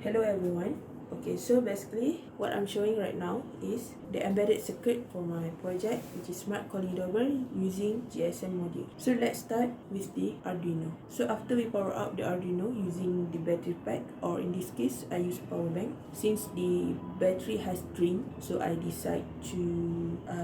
Hello everyone. Okay, so basically what I'm showing right now is the embedded circuit for my project, which is Smart Calling Doorbell using GSM module. So let's start with the Arduino. So after we power up the Arduino using the battery pack, or in this case I use power bank. Since the battery has drained, so I decide to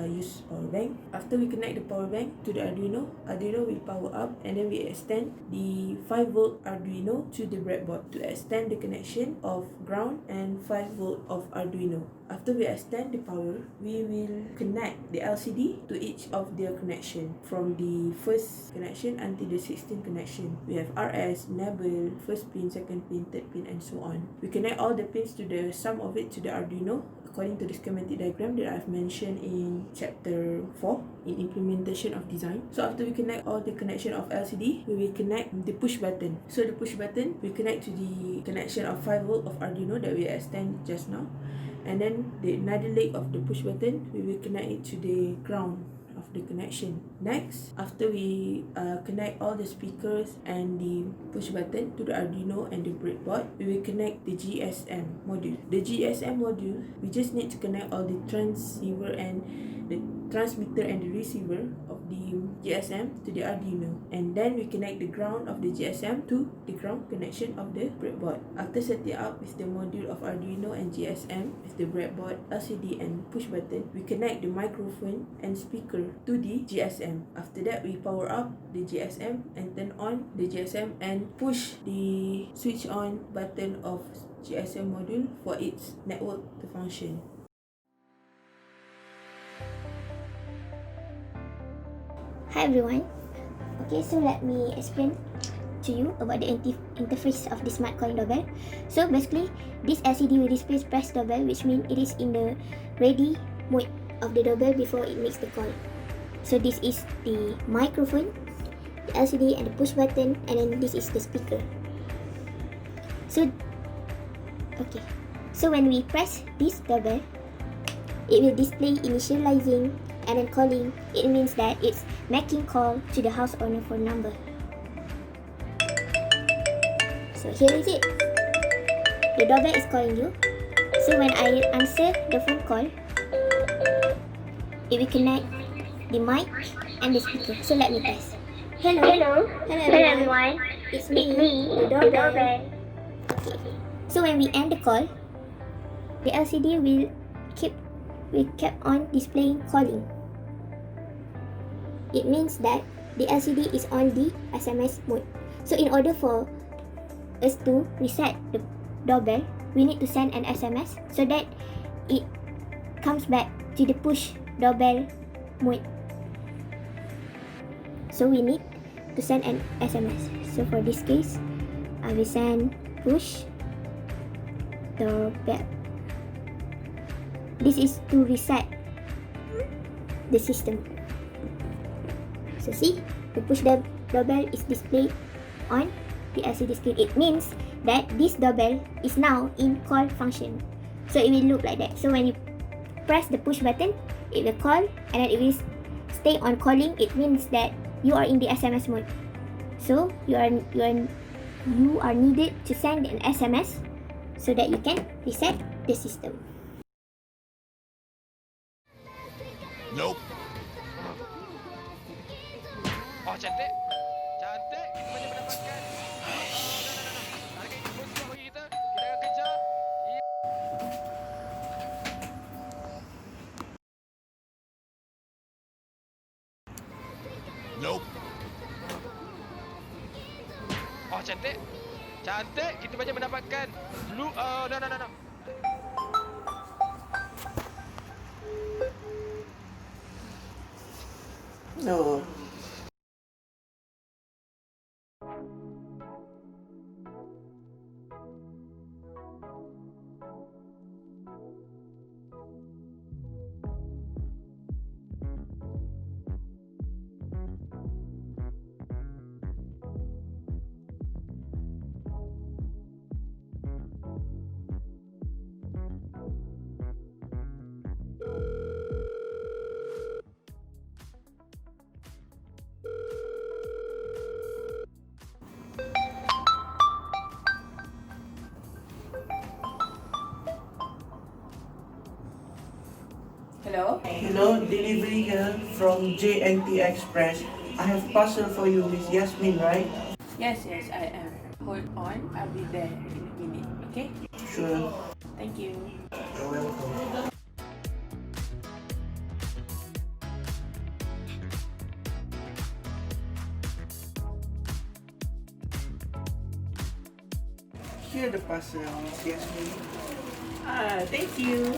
use power bank. After we connect the power bank to the Arduino will power up, and then we extend the 5V Arduino to the breadboard to extend the connection of ground and 5V of Arduino. After we extend the power, we will connect the LCD to each of their connection, from the first connection until the 16th connection. We have RS, enable, first pin, second pin, third pin, and so on. We connect all the pins to the sum of it to the Arduino according to the schematic diagram that I've mentioned in chapter 4 in implementation of design. So after we connect all the connection of LCD, we will connect the push button. So the push button we connect to the connection of 5V of Arduino that we extend just now, and then the another leg of the push button we will connect it to the ground of the connection. Next, after we connect all the speakers and the push button to the Arduino and the breadboard, we will connect the GSM module. The GSM module, we just need to connect all the transceiver and the transmitter and the receiver of the GSM to the Arduino, and then we connect the ground of the GSM to the ground connection of the breadboard. After setting up with the module of Arduino and GSM with the breadboard, LCD and push button, we connect the microphone and speaker to the GSM. After that, we power up the GSM and turn on the GSM and push the switch on button of GSM module for its network to function. Hi everyone. Okay, so let me explain to you about the interface of the Smart Calling Doorbell. So basically, this LCD will display press doorbell, which means it is in the ready mode of the doorbell before it makes the call. So this is the microphone, the LCD and the push button, and then this is the speaker. So when we press this doorbell, it will display initializing and then calling. It means that it's making call to the house owner phone number. So here is it. The doorbell is calling you. So when I answer the phone call, it will connect the mic and the speaker. So let me press. Hello everyone. It's me, the doorbell. Okay. So when we end the call, the LCD will keep on displaying calling. It means that the LCD is on the SMS mode. So in order for us to reset the doorbell, we need to send an SMS so that it comes back to the push doorbell mode. So we need to send an SMS. So for this case, I will send push doorbell. This is to reset the system. So see, the push doorbell is displayed on the LCD screen. It means that this doorbell is now in call function. So it will look like that. So when you press the push button, it will call and then it will stay on calling. It means that you are in the SMS mode. So you are needed to send an SMS so that you can reset the system. Nope. Oh, cantik. Cantik. Kita banyak mendapatkan. Target ini positif bagi kita. Kita akan kejar. Nope. Oh, cantik. Cantik. Kita banyak mendapatkan. No. No. Hello? Hello, delivery girl from JNT Express. I have parcel for you, Miss Yasmin, right? Yes, I am. Hold on, I'll be there in a minute, okay? Sure. Thank you. You're welcome. Here the parcel, Miss Yasmin. Thank you.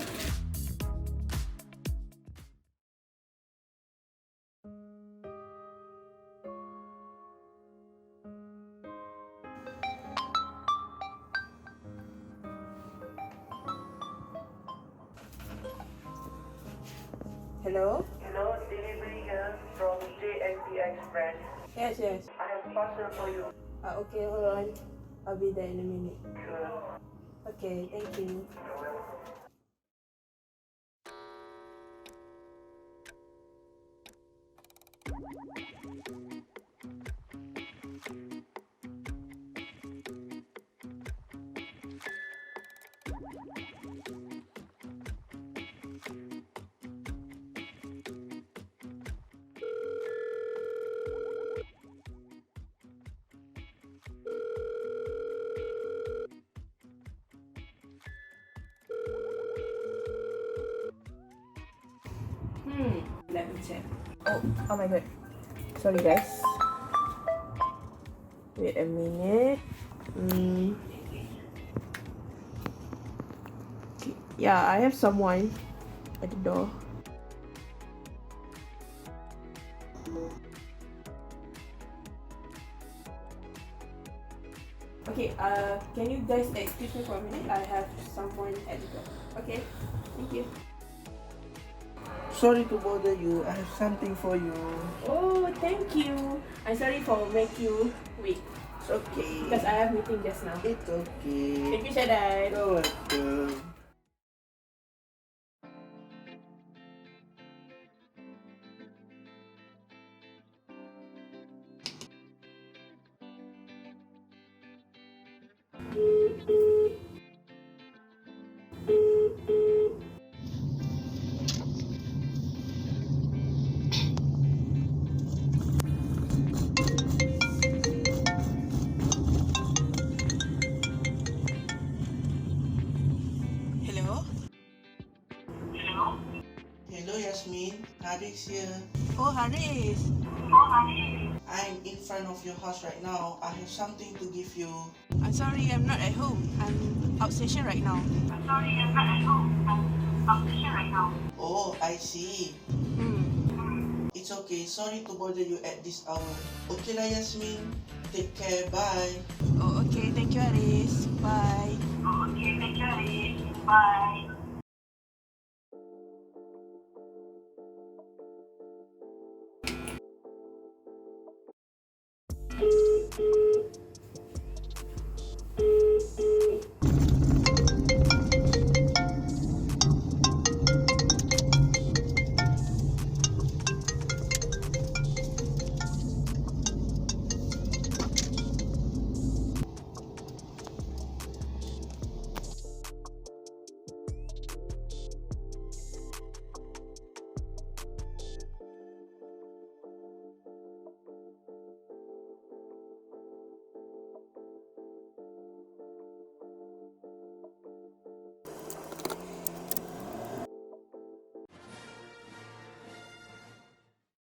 Hello? Hello, delivery girl from JNT Express. Yes. I have parcel for you. Okay, hold on. I'll be there in a minute. Sure. Okay, thank you. You're welcome. Let me check. Oh my god. Sorry guys. Wait a minute. Okay. Yeah, I have someone at the door. Okay, can you guys excuse me for a minute? I have someone at the door. Okay, thank you. Sorry to bother you. I have something for you. Oh, thank you. I'm sorry for make you wait It's okay. because I have meeting just now. It's okay. Thank you, Shaddai. You're welcome. Hello? Hello, Yasmin. Haris here. Oh, Haris. I'm in front of your house right now. I have something to give you. I'm sorry, I'm not at home. I'm out station right now. Oh, I see. Hmm. It's okay. Sorry to bother you at this hour. Okay lah, Yasmin. Take care. Bye. Oh, okay. Thank you, Haris. Bye. Okay, thank you, Alice. Bye.